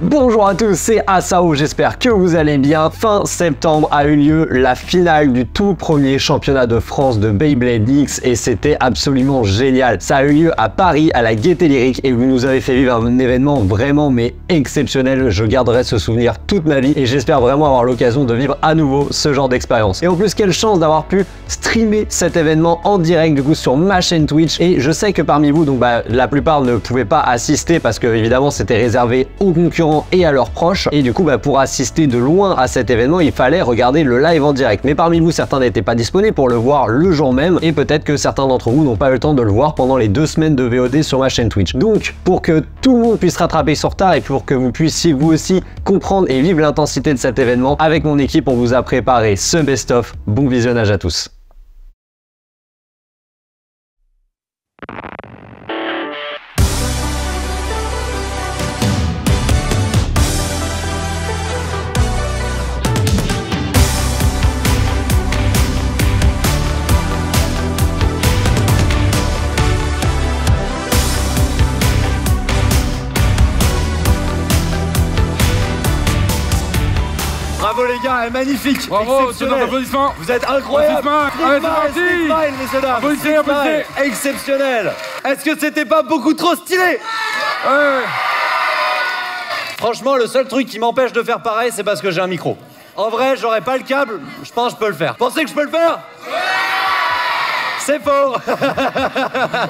Bonjour à tous, c'est Asao, j'espère que vous allez bien. Fin septembre a eu lieu la finale du tout premier championnat de France de Beyblade X et c'était absolument génial. Ça a eu lieu à Paris, à la Gaîté Lyrique et vous nous avez fait vivre un événement vraiment mais exceptionnel. Je garderai ce souvenir toute ma vie et j'espère vraiment avoir l'occasion de vivre à nouveau ce genre d'expérience. Et en plus, quelle chance d'avoir pu streamer cet événement en direct du coup sur ma chaîne Twitch. Et je sais que parmi vous, donc la plupart ne pouvaient pas assister parce que évidemment c'était réservé aux concurrents et à leurs proches, et du coup pour assister de loin à cet événement il fallait regarder le live en direct. Mais parmi vous, certains n'étaient pas disponibles pour le voir le jour même, et peut-être que certains d'entre vous n'ont pas eu le temps de le voir pendant les 2 semaines de VOD sur ma chaîne Twitch. Donc pour que tout le monde puisse rattraper son retard et pour que vous puissiez vous aussi comprendre et vivre l'intensité de cet événement, avec mon équipe on vous a préparé ce best-of. Bon visionnage à tous. Bravo les gars, magnifique. Bravo, c'est un applaudissement. Vous êtes incroyables. Allez, c'est parti. Messieurs dames. Applaudissez, applaudissez. Exceptionnel. Est-ce que c'était pas beaucoup trop stylé? Ouais. Franchement, le seul truc qui m'empêche de faire pareil, c'est parce que j'ai un micro. En vrai, j'aurais pas le câble, je pense que je peux le faire. Pensez que je peux le faire? C'est faux.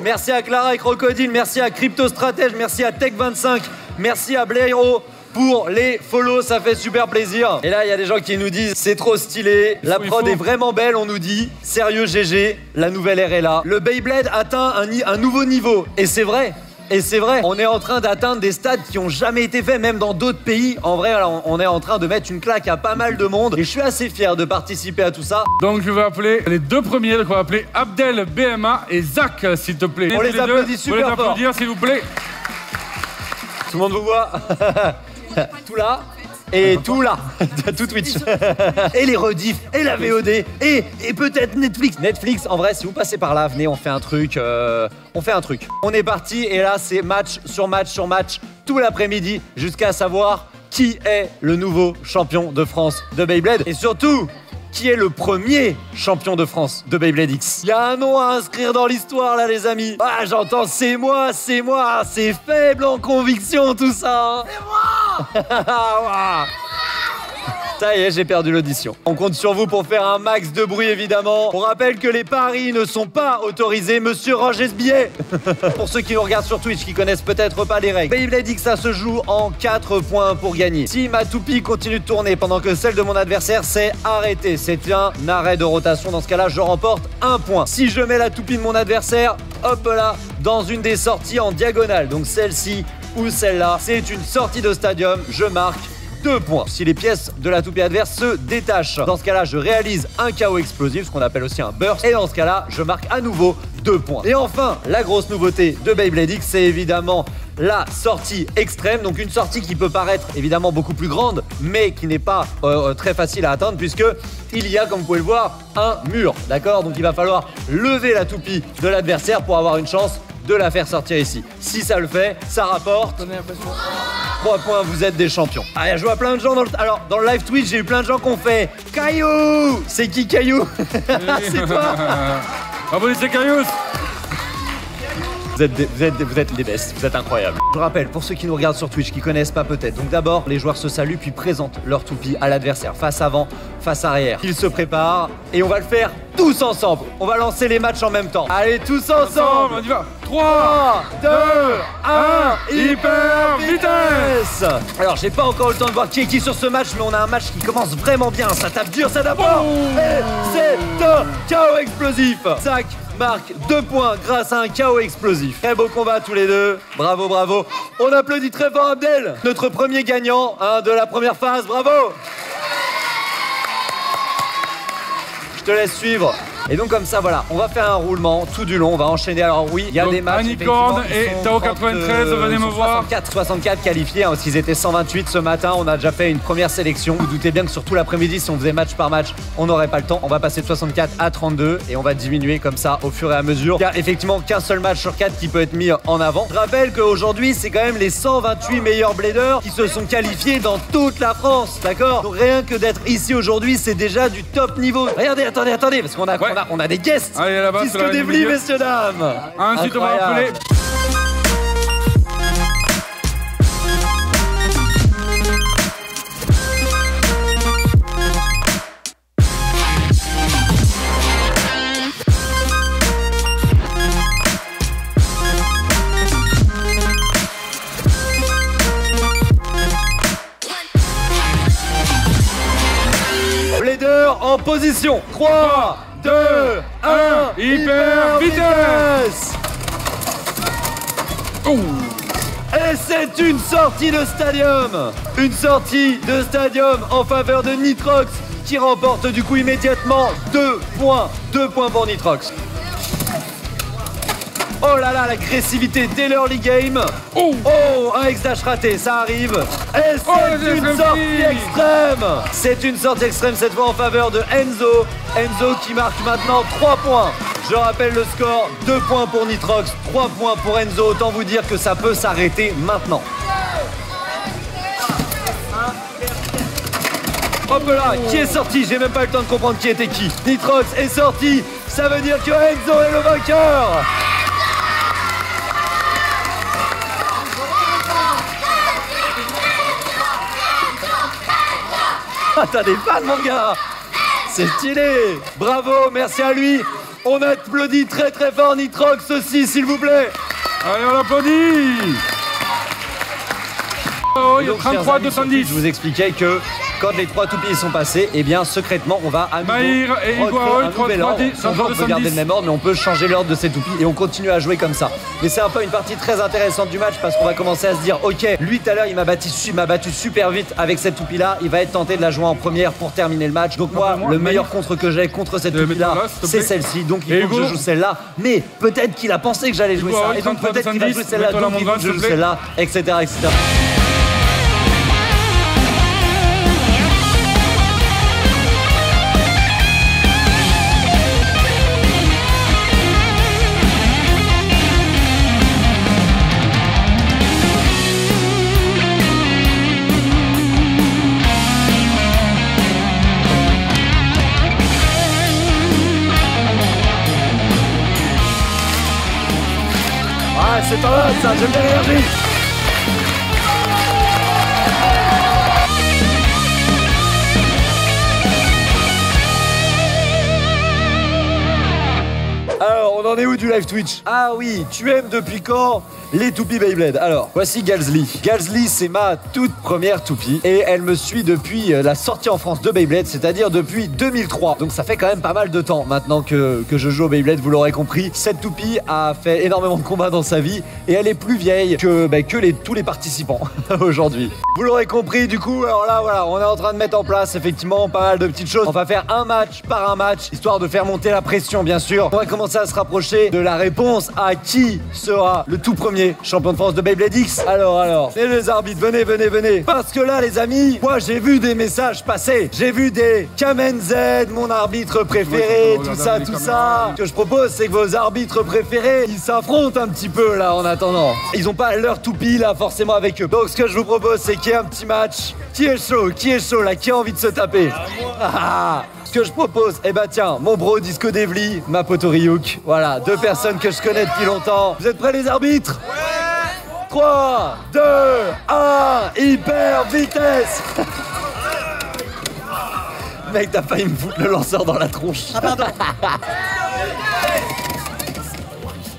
Merci à Clara et Crocodile, merci à Crypto Stratège, merci à Tech25, merci à Blairo pour les follow, ça fait super plaisir. Et là, il y a des gens qui nous disent c'est trop stylé, la prod est vraiment belle, on nous dit. Sérieux GG, la nouvelle ère est là. Le Beyblade atteint un nouveau niveau. Et c'est vrai. Et c'est vrai, on est en train d'atteindre des stades qui ont jamais été faits, même dans d'autres pays. En vrai, on est en train de mettre une claque à pas mal de monde. Et je suis assez fier de participer à tout ça. Donc je vais appeler les 2 premiers, donc on va appeler Abdel BMA et Zach, s'il te plaît. On les applaudit super fort. On les applaudir, s'il vous plaît. Tout le monde vous voit. Tout là et tout là, tout Twitch. Et les rediffs, et la VOD, et peut-être Netflix. Netflix, en vrai, si vous passez par là, venez, on fait un truc. On est parti, et là, c'est match sur match sur match, tout l'après-midi, jusqu'à savoir qui est le nouveau champion de France de Beyblade. Et surtout, qui est le premier champion de France de Beyblade X. Il y a un nom à inscrire dans l'histoire là les amis. Ah j'entends c'est moi, c'est faible en conviction tout ça. C'est moi. Ça y est, j'ai perdu l'audition. On compte sur vous pour faire un max de bruit évidemment. On rappelle que les paris ne sont pas autorisés, monsieur Roger Billet. Pour ceux qui nous regardent sur Twitch, qui connaissent peut-être pas les règles. Beyblade X, ça se joue en 4 points pour gagner. Si ma toupie continue de tourner pendant que celle de mon adversaire s'est arrêtée, c'est un arrêt de rotation. Dans ce cas-là, je remporte 1 point. Si je mets la toupie de mon adversaire, hop là, dans une des sorties en diagonale, donc celle-ci ou celle-là, c'est une sortie de stadium, je marque 2 points. Si les pièces de la toupie adverse se détachent, dans ce cas-là, je réalise un KO explosif, ce qu'on appelle aussi un burst, et dans ce cas-là, je marque à nouveau 2 points. Et enfin, la grosse nouveauté de Beyblade X, c'est évidemment la sortie extrême, donc une sortie qui peut paraître évidemment beaucoup plus grande, mais qui n'est pas très facile à atteindre, puisque il y a, comme vous pouvez le voir, un mur, d'accord? Donc il va falloir lever la toupie de l'adversaire pour avoir une chance de la faire sortir ici. Si ça le fait, ça rapporte 3 points, vous êtes des champions. Ah, je vois plein de gens Alors, dans le live Twitch, j'ai eu plein de gens qui ont fait Caillou. C'est qui Caillou? C'est toi. Bravo, c'est Caillou. Vous êtes les best, vous êtes incroyables. Je rappelle, pour ceux qui nous regardent sur Twitch, qui connaissent pas peut-être, donc d'abord, les joueurs se saluent, puis présentent leur toupie à l'adversaire, face avant, face arrière. Ils se préparent, et on va le faire tous ensemble. On va lancer les matchs en même temps. Allez, tous ensemble. On y va. 3, 2, 1, hyper vitesse. Alors, j'ai pas encore eu le temps de voir qui est qui sur ce match, mais on a un match qui commence vraiment bien. Ça tape dur, ça d'abord. Et c'est un KO explosif. Zach marque 2 points grâce à un KO explosif. Très beau combat tous les deux. Bravo, bravo. On applaudit très fort Abdel, notre premier gagnant de la première phase. Bravo. Je te laisse suivre Et donc comme ça, voilà, on va faire un roulement tout du long, on va enchaîner. Alors oui, il y a donc, des matchs. Anicorn et Tao 93, venez me voir. 64 qualifiés, hein, parce qu'ils étaient 128 ce matin. On a déjà fait une première sélection. Vous doutez bien que sur tout l'après-midi, si on faisait match par match, on n'aurait pas le temps. On va passer de 64 à 32 et on va diminuer comme ça au fur et à mesure. Il y a effectivement qu'un seul match sur 4 qui peut être mis en avant. Je rappelle qu'aujourd'hui, c'est quand même les 128 meilleurs bladers qui se sont qualifiés dans toute la France, d'accord? Donc rien que d'être ici aujourd'hui, c'est déjà du top niveau. Regardez, attendez, parce qu'on a des guests. Allez, là-bas, Disco Debly, messieurs, dames. Ensuite, on va appeler. Blader en position. 3, 2, 1, hyper vitesse. Et c'est une sortie de stadium. Une sortie de stadium en faveur de Nitrox qui remporte du coup immédiatement 2 points. 2 points pour Nitrox. Oh là là, l'agressivité dès l'early game. Oh, un X-Dash raté, ça arrive. Et c'est une sortie extrême. C'est une sortie extrême cette fois en faveur de Enzo. Enzo qui marque maintenant 3 points. Je rappelle le score, 2 points pour Nitrox, 3 points pour Enzo. Autant vous dire que ça peut s'arrêter maintenant. Hop là, qui est sorti? J'ai même pas eu le temps de comprendre qui était qui. Nitrox est sorti, ça veut dire que Enzo est le vainqueur. Ah, t'as des fans, mon gars! C'est stylé! Bravo, merci à lui! On applaudit très très fort Nitrox aussi, s'il vous plaît! Allez, on applaudit! Oh, il y a 33, 210. Je vous expliquais que quand les 3 toupies sont passés, eh bien secrètement on va à nouveau Mahir et Iguarol, 3, 10, on peut garder le même ordre, mais on peut changer l'ordre de ces toupies et on continue à jouer comme ça. Mais c'est un peu une partie très intéressante du match parce qu'on va commencer à se dire ok, lui tout à l'heure il m'a battu super vite avec cette toupie là, il va être tenté de la jouer en première pour terminer le match. Donc moi, le meilleur contre que j'ai contre cette toupie là, c'est celle-ci. Donc il faut que je joue celle-là. Mais peut-être qu'il a pensé que j'allais jouer ça et donc peut-être qu'il va jouer celle-là, donc il faut que je joue celle-là, etc. C'est pas mal ça, j'aime bien l'énergie. Alors, on en est où du live Twitch? Ah oui, tu aimes depuis quand les toupies Beyblade? Alors, voici Galsly. Galsly, c'est ma toute première toupie et elle me suit depuis la sortie en France de Beyblade, c'est-à-dire depuis 2003. Donc ça fait quand même pas mal de temps maintenant que je joue au Beyblade, vous l'aurez compris. Cette toupie a fait énormément de combats dans sa vie et elle est plus vieille que tous les participants aujourd'hui. Vous l'aurez compris, du coup, alors là, voilà, on est en train de mettre en place effectivement pas mal de petites choses. On va faire un match par un match, histoire de faire monter la pression, bien sûr. On va commencer à se rapprocher de la réponse à qui sera le tout premier champion de France de Beyblade X. Alors, et les arbitres, venez. Parce que là, les amis, moi, j'ai vu des messages passer. J'ai vu des Kamen Z, mon arbitre préféré, tout ça. Ce que je propose, c'est que vos arbitres préférés, ils s'affrontent un petit peu, là, en attendant. Ils ont pas leur toupie, là, forcément, avec eux. Donc, ce que je vous propose, c'est qu'il y ait un petit match. Qui est chaud, là, qui a envie de se taper? Ce que je propose, tiens, mon bro Disco Debly, ma pote Ryuk. Voilà, 2 personnes que je connais depuis longtemps. Vous êtes prêts, les arbitres? 3, 2, 1, hyper vitesse. Mec, t'as failli me foutre le lanceur dans la tronche. Ah, pardon.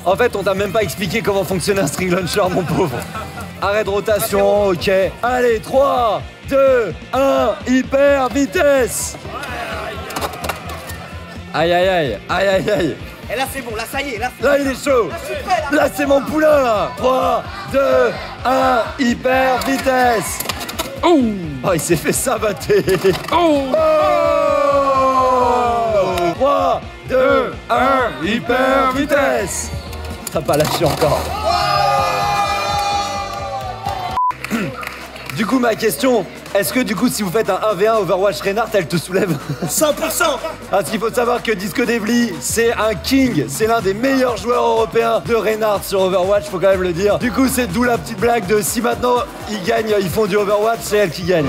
En fait, on t'a même pas expliqué comment fonctionne un string launcher, mon pauvre. Arrêt de rotation, ok. Allez, 3, 2, 1, hyper vitesse. Aïe. Et là c'est bon, là ça y est, là il est chaud. Là c'est mon poulain là. 3, 2, 1, hyper vitesse. Oh, il s'est fait saboter. 3, 2, 1, hyper vitesse. T'as pas lâché encore. Du coup, ma question, est-ce que du coup, si vous faites un 1v1 Overwatch Reinhardt, elle te soulève 100%. Parce qu'il faut savoir que Disco Devli, c'est un king, c'est l'un des meilleurs joueurs européens de Reinhardt sur Overwatch, faut quand même le dire. Du coup, c'est d'où la petite blague de si maintenant ils gagnent, ils font du Overwatch, c'est elle qui gagne.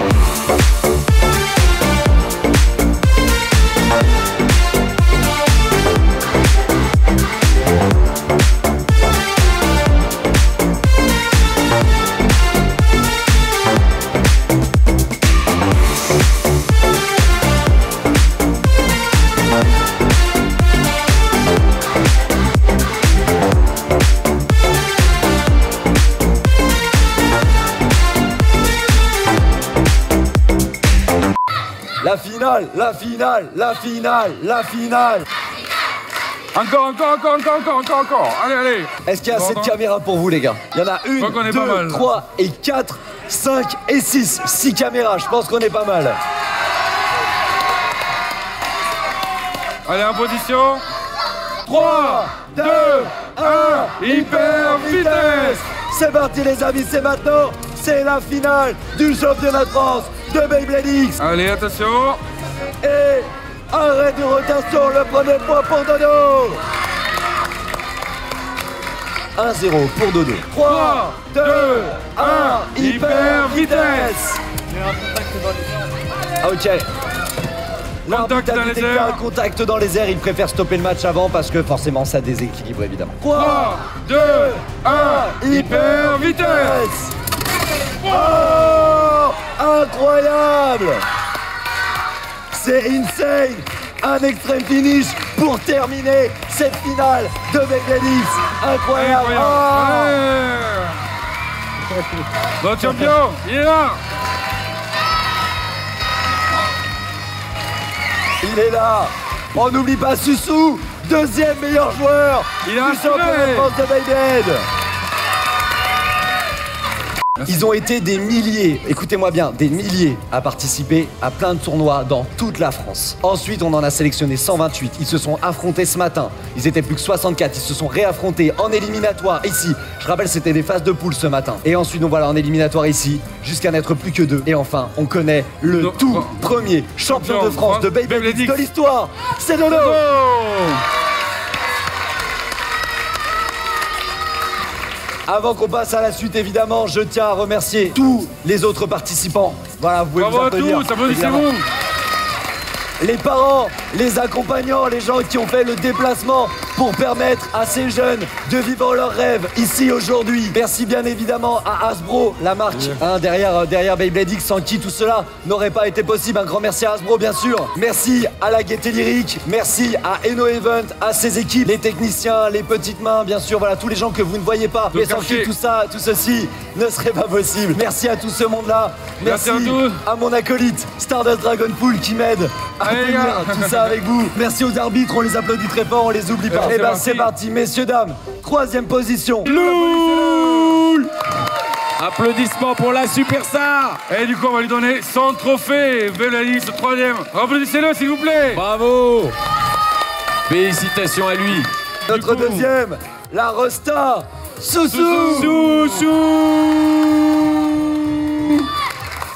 La finale, la finale, la finale, la finale. Encore. Allez, allez. Est-ce qu'il y a assez de caméras pour vous, les gars? Il y en a une, qu'on est 2, pas mal. 3 et 4, 5 et 6. 6 caméras, je pense qu'on est pas mal. Allez, en position. 3, 2, 1, hyper vitesse. C'est parti, les amis, c'est maintenant. C'est la finale du championnat de France de Beyblade X. Allez, attention. Et arrêt de rotation, le premier point pour Dodo. 1-0 pour Dodo. 3, 2, 1, hyper vitesse. Ok. L'arbitre a détecté un contact dans les airs, il préfère stopper le match avant parce que forcément ça déséquilibre évidemment. 3, 2, 1, hyper vitesse. Oh, incroyable! C'est insane! Un extrême finish pour terminer cette finale de Beyblade X. Incroyable! Oh. Notre champion, il est là. Il est là! On n'oublie pas Susu, deuxième meilleur joueur Il du a championnat de France de Beyblade! Ils ont été des milliers, écoutez-moi bien, des milliers à participer à plein de tournois dans toute la France. Ensuite, on en a sélectionné 128. Ils se sont affrontés ce matin. Ils étaient plus que 64. Ils se sont réaffrontés en éliminatoire ici. Je rappelle, c'était des phases de poule ce matin. Et ensuite, nous voilà en éliminatoire ici, jusqu'à n'être plus que 2. Et enfin, on connaît le tout premier champion de France de Beyblade X de l'histoire. C'est Dodo. Avant qu'on passe à la suite, évidemment, je tiens à remercier tous les autres participants. Voilà, vous pouvez Bravo vous à applaudir. tous, applaudissez-vous. Les parents, les accompagnants, les gens qui ont fait le déplacement pour permettre à ces jeunes de vivre leurs rêves ici aujourd'hui. Merci bien évidemment à Hasbro, la marque derrière Beyblade X, sans qui tout cela n'aurait pas été possible. Un grand merci à Hasbro, bien sûr. Merci à la Gaieté Lyrique, merci à Eno Event, à ses équipes, les techniciens, les petites mains, bien sûr, voilà, tous les gens que vous ne voyez pas, mais sans qui tout ça, tout ceci ne serait pas possible. Merci à tout ce monde-là. Merci à mon acolyte Stardust Dragonpool qui m'aide à venir tout ça avec vous. Merci aux arbitres, on les applaudit très fort, on les oublie pas. Et ben c'est parti, messieurs, dames. Troisième position. Loul. Applaudissements pour la superstar. Et du coup, on va lui donner son trophée. Beyblade X, troisième. Applaudissez-le, s'il vous plaît. Bravo. Félicitations à lui. Notre deuxième, la Rosta. Susu.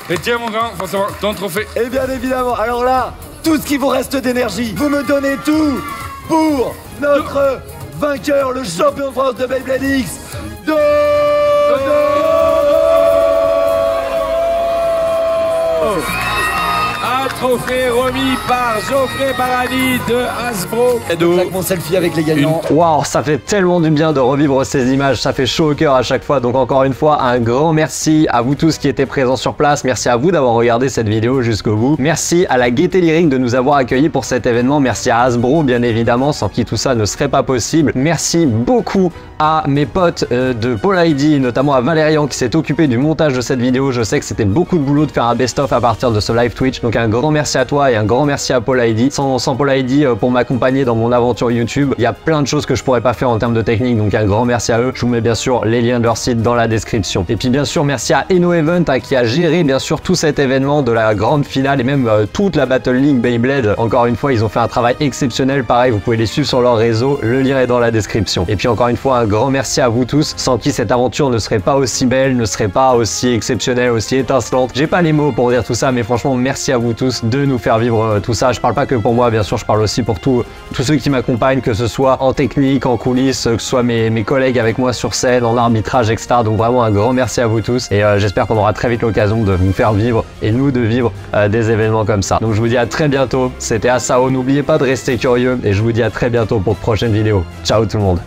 Et tiens, mon grand, faut savoir ton trophée. Et bien évidemment, alors là, tout ce qui vous reste d'énergie, vous me donnez tout pour notre vainqueur, le champion de France de Beyblade X, Dodo. Un trophée remis par Geoffrey Barani de Hasbro. Claque mon selfie avec les gagnants. Waouh, ça fait tellement du bien de revivre ces images, ça fait chaud au cœur à chaque fois. Donc encore une fois, un grand merci à vous tous qui étaient présents sur place. Merci à vous d'avoir regardé cette vidéo jusqu'au bout. Merci à la Gaieté Lyrique de nous avoir accueillis pour cet événement. Merci à Hasbro, bien évidemment, sans qui tout ça ne serait pas possible. Merci beaucoup à mes potes de Paul ID, notamment à Valérian qui s'est occupé du montage de cette vidéo. Je sais que c'était beaucoup de boulot de faire un best-of à partir de ce live Twitch. Donc un grand merci à toi et un grand merci à Paul Heidi. Sans Paul Heidi pour m'accompagner dans mon aventure YouTube, il y a plein de choses que je pourrais pas faire en termes de technique, donc un grand merci à eux. Je vous mets bien sûr les liens de leur site dans la description. Et puis bien sûr merci à Eno Event qui a géré bien sûr tout cet événement de la grande finale et même toute la Battle League Beyblade. Encore une fois, ils ont fait un travail exceptionnel. Pareil, vous pouvez les suivre sur leur réseau, le lien est dans la description. Et puis encore une fois, un grand merci à vous tous, sans qui cette aventure ne serait pas aussi belle, ne serait pas aussi exceptionnelle, aussi étincelante. J'ai pas les mots pour dire tout ça, mais franchement merci à vous tous de nous faire vivre tout ça. Je parle pas que pour moi, bien sûr, je parle aussi pour tous ceux qui m'accompagnent, que ce soit en technique, en coulisses, que ce soit mes collègues avec moi sur scène, en arbitrage, etc. Donc vraiment un grand merci à vous tous et j'espère qu'on aura très vite l'occasion de vous faire vivre et nous de vivre des événements comme ça. Donc je vous dis à très bientôt, c'était Asao, n'oubliez pas de rester curieux et je vous dis à très bientôt pour de prochaines vidéos. Ciao tout le monde.